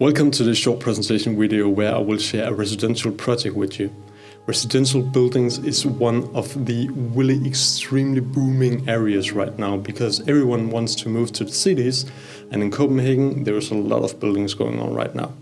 Welcome to this short presentation video where I will share a residential project with you. Residential buildings is one of the really extremely booming areas right now because everyone wants to move to the cities, and in Copenhagen there is a lot of buildings going on right now.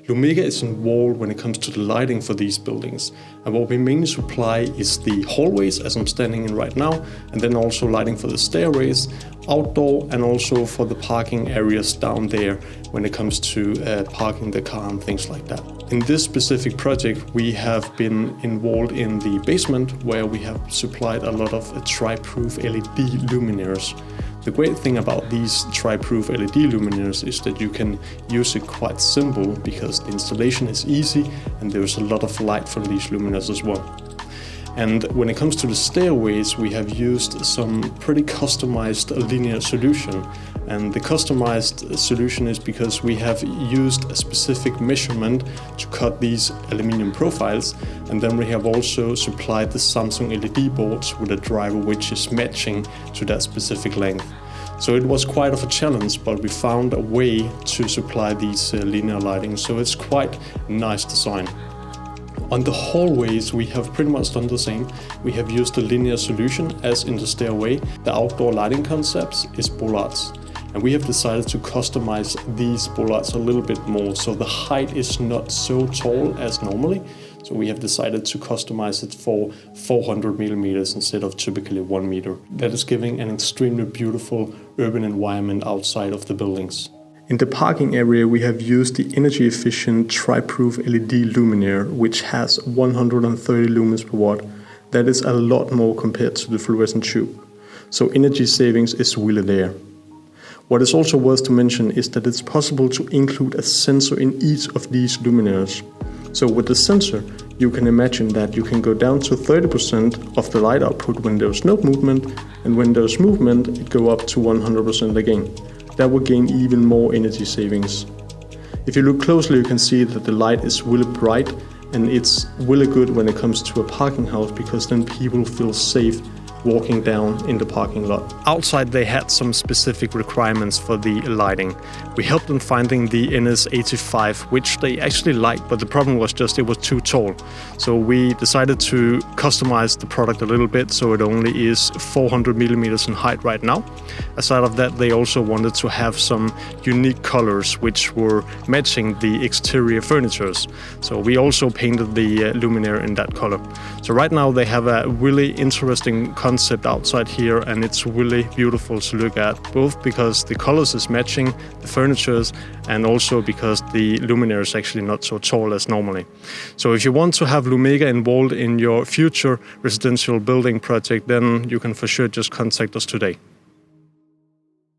Lumega is involved when it comes to the lighting for these buildings, and what we mainly supply is the hallways as I'm standing in right now, and then also lighting for the stairways, outdoor, and also for the parking areas down there when it comes to parking the car and things like that. In this specific project we have been involved in the basement where we have supplied a lot of tri-proof LED luminaires. The great thing about these tri-proof LED luminaires is that you can use it quite simple because the installation is easy and there's a lot of light from these luminaires as well. And when it comes to the stairways, we have used some pretty customized linear solution. And the customized solution is because we have used a specific measurement to cut these aluminum profiles, and then we have also supplied the Samsung LED boards with a driver which is matching to that specific length. So it was quite of a challenge, but we found a way to supply these linear lighting, so it's quite a nice design. On the hallways we have pretty much done the same. We have used a linear solution as in the stairway. The outdoor lighting concepts is bollards. And we have decided to customize these bollards a little bit more, so the height is not so tall as normally. So we have decided to customize it for 400 millimeters instead of typically 1 meter. That is giving an extremely beautiful urban environment outside of the buildings. In the parking area we have used the energy efficient tri-proof LED luminaire, which has 130 lumens per watt. That is a lot more compared to the fluorescent tube. So energy savings is really there. What is also worth to mention is that it's possible to include a sensor in each of these luminaires. So with the sensor, you can imagine that you can go down to 30% of the light output when there's no movement, and when there's movement, it go up to 100% again. That will gain even more energy savings. If you look closely, you can see that the light is really bright, and it's really good when it comes to a parking house because then people feel safe walking down in the parking lot. Outside they had some specific requirements for the lighting. We helped them finding the NS85, which they actually liked, but the problem was just it was too tall. So we decided to customize the product a little bit so it only is 400 millimeters in height right now. Aside of that, they also wanted to have some unique colors which were matching the exterior furnitures. So we also painted the luminaire in that color. So right now they have a really interesting concept outside here, and it's really beautiful to look at, both because the colors is matching the furnitures and also because the luminaire is actually not so tall as normally. So if you want to have Lumega involved in your future residential building project, then you can for sure just contact us today.